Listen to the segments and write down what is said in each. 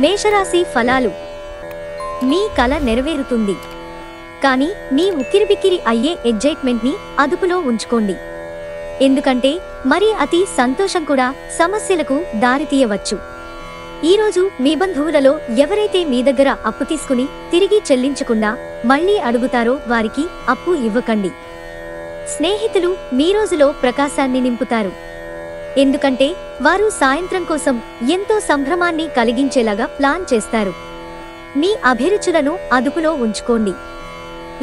మేషరాశి ఫలాలు. మీ కల నెరవేరుతుంది, కానీ మీ ఉక్కిరిబిక్కిరి అయ్యే ఎగ్జైట్మెంట్ ని అదుపులో ఉంచుకోండి. ఎందుకంటే మరి అతి సంతోషం కూడా సమస్యలకు దారితీయవచ్చు. ఈరోజు మీ బంధువులలో ఎవరైతే మీ దగ్గర అప్పు తీసుకుని తిరిగి చెల్లించకుండా మళ్లీ అడుగుతారో వారికి అప్పు ఇవ్వకండి. స్నేహితులు మీ రోజులో ప్రకాశాన్ని నింపుతారు, ఎందుకంటే వారు సాయంత్రం కోసం ఎంతో సంభ్రమాన్ని కలిగించేలాగా ప్లాన్ చేస్తారు. మీ అభిరుచులను అదుపులో ఉంచుకోండి,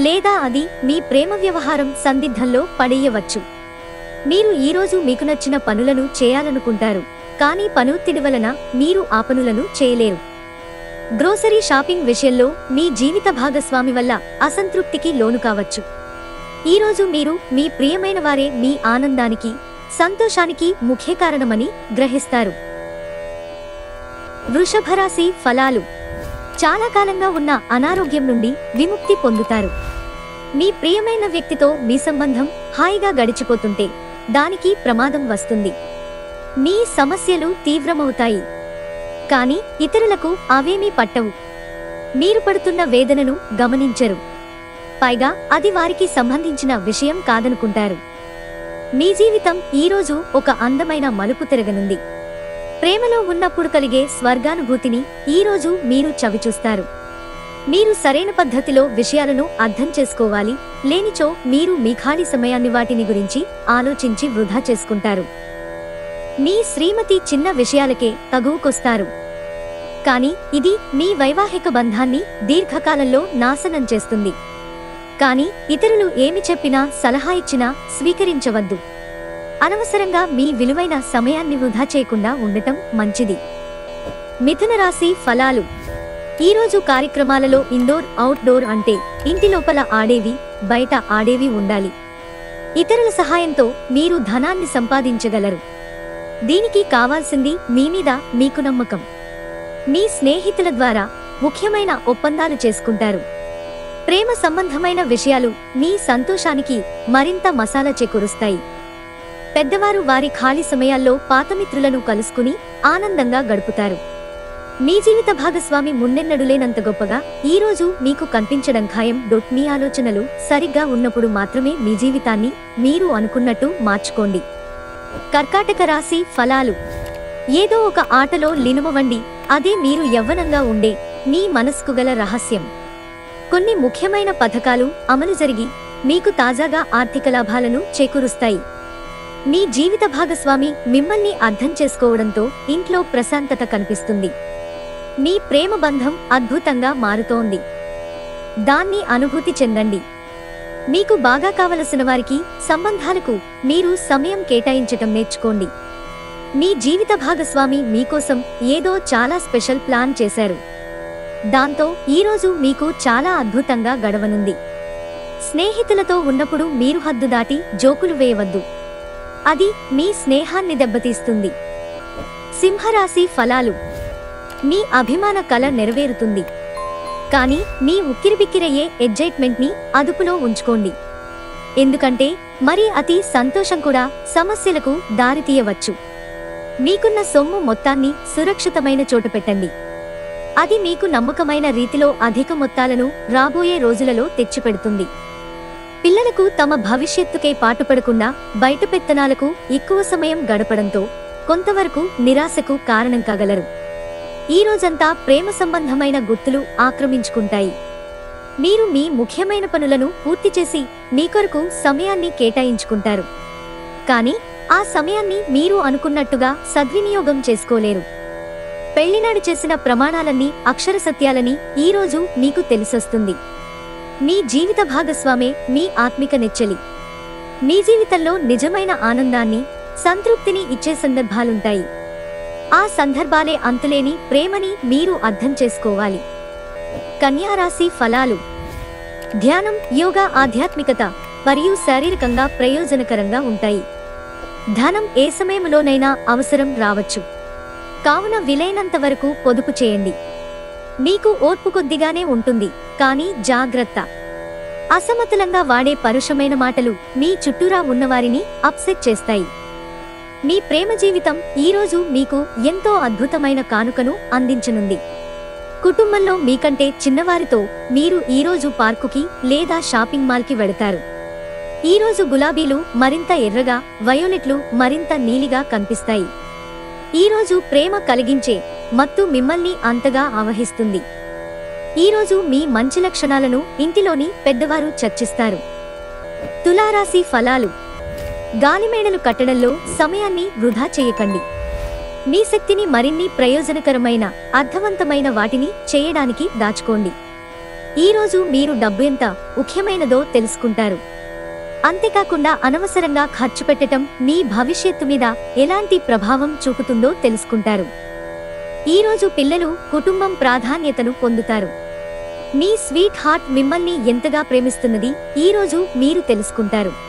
లేదా అది మీ ప్రేమ వ్యవహారం సందిగ్ధంలో పడేయవచ్చు. మీరు ఈరోజు మీకు నచ్చిన పనులను చేయాలనుకుంటారు, కానీ పనొత్తిడి వలన మీరు ఆ పనులను చేయలేరు. గ్రోసరీ షాపింగ్ విషయంలో మీ జీవిత భాగస్వామి వల్ల అసంతృప్తికి లోను కావచ్చు. ఈరోజు మీరు మీ ప్రియమైన వారే మీ ఆనందానికి, సంతోషానికి ముఖ్య కారణమని గ్రహిస్తారు. వృషభరాశి ఫలాలు. చాలా కాలంగా ఉన్న అనారోగ్యం నుండి విముక్తి పొందుతారు. మీ ప్రియమైన వ్యక్తితో మీ సంబంధం హాయిగా గడిచిపోతుంటే దానికి ప్రమాదం వస్తుంది. మీ సమస్యలు తీవ్రమవుతాయి, కానీ ఇతరులకు అవేమీ పట్టవు. మీరు పడుతున్న వేదనను గమనించరు, పైగా అది వారికి సంబంధించిన విషయం కాదనుకుంటారు. మీ జీవితం ఈరోజు ఒక అందమైన మలుపు తిరగనుంది. ప్రేమలో ఉన్నప్పుడు కలిగే స్వర్గానుభూతిని ఈరోజు మీరు చవిచూస్తారు. మీరు సరైన పద్ధతిలో విషయాలను అర్థం చేసుకోవాలి, లేనిచో మీరు మీ ఖాళీ సమయాన్ని వాటిని గురించి ఆలోచించి వృధా చేసుకుంటారు. మీ శ్రీమతి చిన్న విషయాలకే తగువుకొస్తారు, కానీ ఇది మీ వైవాహిక బంధాన్ని దీర్ఘకాలంలో నాశనం చేస్తుంది. కానీ ఇతరులు ఏమి చెప్పినా, సలహా ఇచ్చినా స్వీకరించవద్దు. అనవసరంగా మీ విలువైన సమయాన్ని వృధా చేయకుండా ఉండటం మంచిది. మిథున రాశి ఫలాలు. ఈరోజు కార్యక్రమాలలో ఇండోర్, అవుట్డోర్ అంటే ఇంటి లోపల ఆడేవి, బయట ఆడేవి ఉండాలి. ఇతరుల సహాయంతో మీరు ధనాన్ని సంపాదించగలరు. దీనికి కావాల్సింది మీ మీద మీకు నమ్మకం. మీ స్నేహితుల ద్వారా ముఖ్యమైన ఒప్పందాలు చేసుకుంటారు. ప్రేమ సంబంధమైన విషయాలు మీ సంతోషానికి మరింత మసాలా చేకూరుస్తాయి. పెద్దవారు వారి ఖాళీ సమయాల్లో పాతమిత్రులను కలుసుకుని ఆనందంగా గడుపుతారు. మీ జీవిత భాగస్వామి మున్నెన్నడులేనంత గొప్పగా ఈరోజు మీకు కనిపించడం ఖాయం. మీ ఆలోచనలు సరిగ్గా ఉన్నప్పుడు మాత్రమే మీ జీవితాన్ని మీరు అనుకున్నట్టు మార్చుకోండి. కర్కాటక రాశి ఫలాలు. ఏదో ఒక ఆటలో లీనమవ్వండి, అదే మీరు యవ్వనంగా ఉండే మీ మనస్కు గల రహస్యం. కొన్ని ముఖ్యమైన పథకాలు అమలు జరిగి మీకు తాజాగా ఆర్థిక లాభాలను చేకూరుస్తాయి. మీ జీవిత భాగస్వామి మిమ్మల్ని అర్థం చేసుకోవడంతో ఇంట్లో ప్రశాంతత కనిపిస్తుంది. మీ ప్రేమ బంధం అద్భుతంగా మారుతోంది, దాన్ని అనుభూతి చెందండి. మీకు బాగా కావలసిన వారికి, సంబంధాలకు మీరు సమయం కేటాయించటం నేర్చుకోండి. మీ జీవిత భాగస్వామి మీకోసం ఏదో చాలా స్పెషల్ ప్లాన్ చేశారు, దాంతో ఈరోజు మీకు చాలా అద్భుతంగా గడవనుంది. స్నేహితులతో ఉన్నప్పుడు మీరు హద్దు దాటి జోకులు వేయవద్దు, అది మీ స్నేహాన్ని దెబ్బతీస్తుంది. సింహరాశి ఫలాలు. మీ అభిమాన కల నెరవేరుతుంది, కానీ మీ ఉక్కిరిబిక్కిరయ్యే ఎగ్జైట్మెంట్ ని అదుపులో ఉంచుకోండి. ఎందుకంటే మరి అతి సంతోషం కూడా సమస్యలకు దారితీయవచ్చు. మీకున్న సొమ్ము మొత్తాన్ని సురక్షితమైన చోట పెట్టండి, అది మీకు నమ్మకమైన రీతిలో అధిక మొత్తాలను రాబోయే రోజులలో తెచ్చిపెడుతుంది. పిల్లలకు తమ భవిష్యత్తుకే పాటుపడకుండా బయట పెత్తనాలకు ఎక్కువ సమయం గడపడంతో కొంతవరకు నిరాశకు కారణం కాగలరు. ఈ రోజంతా ప్రేమ సంబంధమైన గుర్తులు ఆక్రమించుకుంటాయి. మీరు మీ ముఖ్యమైన పనులను పూర్తి చేసి మీ కొరకు సమయాన్ని కేటాయించుకుంటారు, కానీ ఆ సమయాన్ని మీరు అనుకున్నట్టుగా సద్వినియోగం చేసుకోలేరు. పెళ్లినాడు చేసిన ప్రమాణాలన్నీ అక్షర సత్యాలని ఈరోజు మీకు తెలిసొస్తుంది. మీ జీవిత భాగస్వామే మీ ఆత్మిక నెచ్చలి. మీ జీవితంలో నిజమైన ఆనందాన్ని, సంతృప్తిని ఇచ్చే సందర్భాలుంటాయి. ఆ సందర్భాలే అంతులేని ప్రేమని మీరు అర్థం చేసుకోవాలి. కన్యారాశి ఫలాలు. ధ్యానం, యోగా ఆధ్యాత్మికత మరియు శారీరకంగా ప్రయోజనకరంగా ఉంటాయి. ధనం ఏ సమయంలోనైనా అవసరం రావచ్చు, కావున వీలైనంత వరకు పొదుపు చేయండి. మీకు ఓర్పు కొద్దిగానే ఉంటుంది, కానీ జాగ్రత్త. అసమతులంగా వాడే పరుషమైన మాటలు మీ చుట్టూరా ఉన్నవారిని అప్సెట్ చేస్తాయి. మీ ప్రేమ జీవితం ఈరోజు మీకు ఎంతో అద్భుతమైన కానుకను అందించనుంది. కుటుంబంలో మీకంటే చిన్నవారితో మీరు ఈరోజు పార్కుకి లేదా షాపింగ్ మాల్కి వెళతారు. ఈరోజు గులాబీలు మరింత ఎర్రగా, వయోలెట్లు మరింత నీలిగా కనిపిస్తాయి. ఈరోజు ప్రేమ కలిగించే మత్తు మిమ్మల్ని అంతగా ఆవహిస్తుంది. ఈరోజు మీ మంచి లక్షణాలను ఇంటిలోని పెద్దవారు చర్చిస్తారు. తులారాశి ఫలాలు. గాలిమేడలు కట్టడంలో సమయాన్ని వృధా చేయకండి. మీ శక్తిని మరిన్ని ప్రయోజనకరమైన, అర్థవంతమైన వాటిని చేయడానికి దాచుకోండి. ఈరోజు మీరు డబ్బు ఎంత ముఖ్యమైనదో తెలుసుకుంటారు. అంతేకాకుండా అనవసరంగా ఖర్చు పెట్టడం మీ భవిష్యత్తు మీద ఎలాంటి ప్రభావం చూపుతుందో తెలుసుకుంటారు. ఈరోజు పిల్లలు, కుటుంబం ప్రాధాన్యతను పొందుతారు. మీ స్వీట్ హార్ట్ మిమ్మల్ని ఎంతగా ప్రేమిస్తున్నది ఈరోజు మీరు తెలుసుకుంటారు.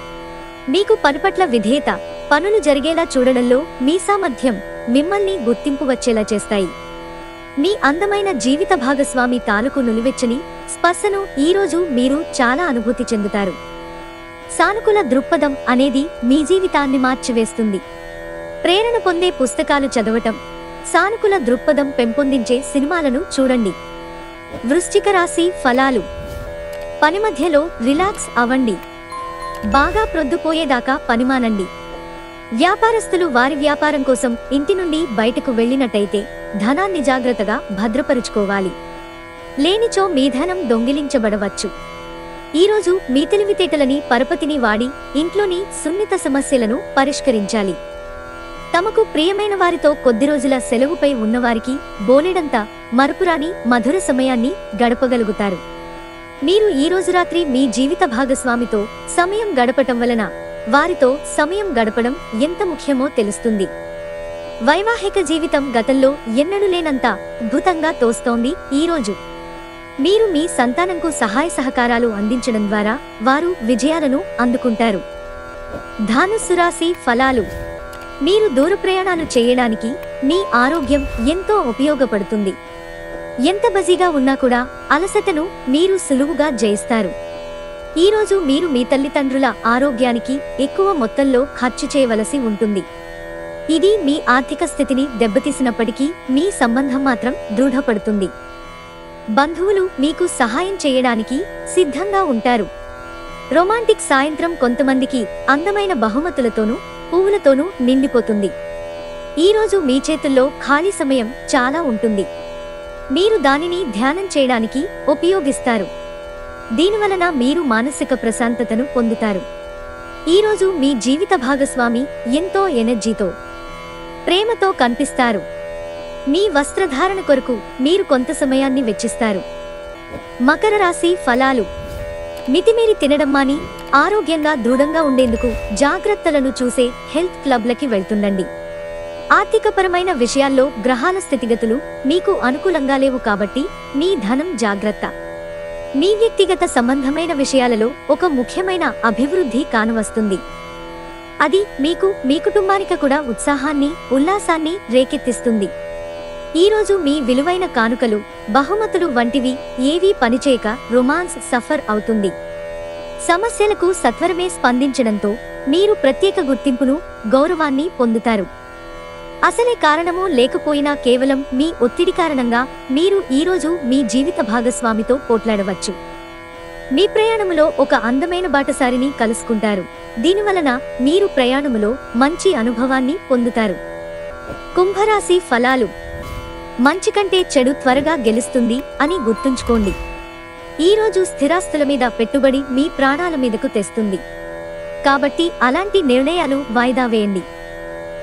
మీకు పనిపట్ల విధేయత, పనులు జరిగేలా చూడడంలో మీ సామర్థ్యం మిమ్మల్ని గుర్తింపు వచ్చేలా చేస్తాయి. మీ అందమైన జీవిత భాగస్వామి తాలూకు నులివెచ్చని స్పర్శను ఈరోజు మీరు చాలా అనుభూతి చెందుతారు. సానుకూల దృక్పథం అనేది మీ జీవితాన్ని మార్చివేస్తుంది. ప్రేరణ పొందే పుస్తకాలు చదవటం, సానుకూల దృక్పథం పెంపొందించే సినిమాలను చూడండి. వృశ్చిక రాశి ఫలాలు. పని మధ్యలో రిలాక్స్ అవ్వండి. బాగా ప్రొద్దుపోయేదాకా పనిమానండి. వ్యాపారస్తులు వారి వ్యాపారం కోసం ఇంటి నుండి బయటకు వెళ్లినట్టయితే ధనాన్ని జాగ్రత్తగా భద్రపరుచుకోవాలి. లేనిచో మీ ధనం దొంగిలించబడవచ్చు. ఈరోజు మీ తెలివితేటలని, పరపతిని వాడి ఇంట్లోని సున్నిత సమస్యలను పరిష్కరించాలి. తమకు ప్రియమైన వారితో కొద్ది రోజుల సెలవుపై ఉన్నవారికి బోలెడంత మరపురాని మధుర సమయాన్ని గడపగలుగుతారు. మీరు ఈరోజు రాత్రి మీ జీవిత భాగస్వామితో సమయం గడపటం వలన వారితో సమయం గడపడం ఎంత ముఖ్యమో తెలుస్తుంది. వైవాహిక జీవితం గతంలో ఎన్నడూ లేనంత అద్భుతంగా తోస్తోంది. ఈరోజు మీరు మీ సంతానంకు సహాయ సహకారాలు అందించడం ద్వారా వారు విజయాలను అందుకుంటారు. ధనుస్సు రాశి ఫలాలు. మీరు దూర ప్రయాణాలు చేయడానికి మీ ఆరోగ్యం ఎంతో ఉపయోగపడుతుంది. ఎంత బిజీగా ఉన్నా కూడా అలసటను మీరు సులువుగా జయిస్తారు. ఈరోజు మీరు మీ తల్లిదండ్రుల ఆరోగ్యానికి ఎక్కువ మొత్తంలో ఖర్చు చేయవలసి ఉంటుంది. ఇది మీ ఆర్థిక స్థితిని దెబ్బతీసినప్పటికీ మీ సంబంధం మాత్రం దృఢపడుతుంది. బంధువులు మీకు సహాయం చేయడానికి సిద్ధంగా ఉంటారు. రొమాంటిక్ సాయంత్రం కొంతమందికి అందమైన బహుమతులతోనూ పువ్వులతోనూ నిండిపోతుంది. ఈరోజు మీ చేతుల్లో ఖాళీ సమయం చాలా ఉంటుంది. మీరు దానిని ధ్యానం చేయడానికి ఉపయోగిస్తారు. దీనివలన మీరు మానసిక ప్రశాంతతను పొందుతారు. ఈరోజు మీ జీవిత భాగస్వామి ఎంతో ఎనర్జీతో, ప్రేమతో కనిపిస్తారు. మీ వస్త్రధారణ కొరకు మీరు కొంత సమయాన్ని వెచ్చిస్తారు. మకర రాశి ఫలాలు. మితిమీరి తినడం మాని ఆరోగ్యంగా దృఢంగా ఉండేందుకు జాగ్రత్తలను చూసే హెల్త్ క్లబ్లకి వెళ్తుండండి. ఆర్థికపరమైన విషయాల్లో గ్రహాల స్థితిగతులు మీకు అనుకూలంగా లేవు కాబట్టి మీ ధనం జాగ్రత్త. మీ వ్యక్తిగత సంబంధమైన విషయాలలో ఒక ముఖ్యమైన అభివృద్ధి కానవస్తుంది. అది మీకు, మీ కుటుంబానికి కూడా ఉత్సాహాన్ని, ఉల్లాసాన్ని రేకెత్తిస్తుంది. ఈరోజు మీ విలువైన కానుకలు, బహుమతులు వంటివి ఏవీ పనిచేయక రొమాన్స్ సఫర్ అవుతుంది. సమస్యలకు సత్వరమే స్పందించడంతో మీరు ప్రత్యేక గుర్తింపును, గౌరవాన్ని పొందుతారు. అసలే కారణమో లేకపోయినా కేవలం మీ ఒత్తిడి కారణంగా మీరు ఈరోజు మీ జీవిత భాగస్వామితో పోట్లాడవచ్చు. మీ ప్రయాణములో ఒక అందమైన బాటసారిని కలుసుకుంటారు. దీనివలన మీరు ప్రయాణములో మంచి అనుభవాన్ని పొందుతారు. కుంభరాశి ఫలాలు. మంచి కంటే చెడు త్వరగా గెలుస్తుంది అని గుర్తుంచుకోండి. ఈరోజు స్థిరాస్తుల మీద పెట్టుబడి మీ ప్రాణాల మీదకు తెస్తుంది. కాబట్టి అలాంటి నిర్ణయాలు వాయిదా వేయండి.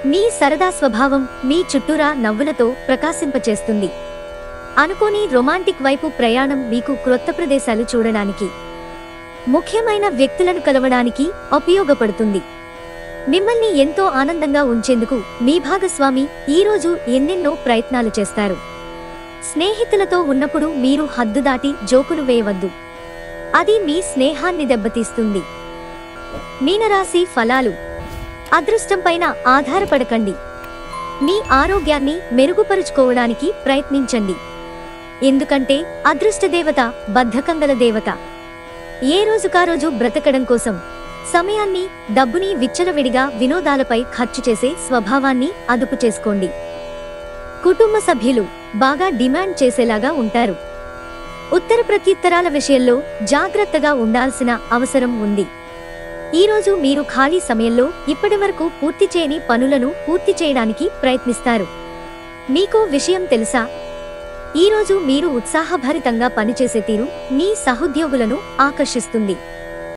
మీ సరదా స్వభావం మీ చుట్టూరా నవ్వులతో ప్రకాశింపచేస్తుంది. అనుకోని రొమాంటిక్ వైపు ప్రయాణం మీకు క్రొత్త ప్రదేశాలు చూడడానికి, ముఖ్యమైన వ్యక్తులను కలవడానికి ఉపయోగపడుతుంది. మిమ్మల్ని ఎంతో ఆనందంగా ఉంచేందుకు మీ భాగస్వామి ఈరోజు ఎన్నెన్నో ప్రయత్నాలు చేస్తారు. స్నేహితులతో ఉన్నప్పుడు మీరు హద్దు దాటి జోకులు వేయవద్దు. అది మీ స్నేహాన్ని దెబ్బతీస్తుంది. మీనరాశి ఫలాలు. అదృష్టంపైన ఆధారపడకండి. మీ ఆరోగ్యాన్ని మెరుగుపరుచుకోవడానికి ప్రయత్నించండి. ఎందుకంటే అదృష్టదేవత బద్ధకంగల దేవత. ఏ రోజుకారోజు బ్రతకడం కోసం సమయాన్ని, డబ్బుని విచ్చలవిడిగా వినోదాలపై ఖర్చు చేసే స్వభావాన్ని అదుపు చేసుకోండి. కుటుంబ సభ్యులు బాగా డిమాండ్ చేసేలాగా ఉంటారు. ఉత్తర ప్రత్యుత్తరాల విషయంలో జాగ్రత్తగా ఉండాల్సిన అవసరం ఉంది. ఈరోజు మీరు ఖాళీ సమయంలో ఇప్పటివరకు పూర్తి చేయని పనులను పూర్తి చేయడానికి ప్రయత్నిస్తారు. మీకో విషయం తెలుసా? ఈరోజు మీరు ఉత్సాహభరితంగా పనిచేసే తీరు మీ సహోద్యోగులను ఆకర్షిస్తుంది.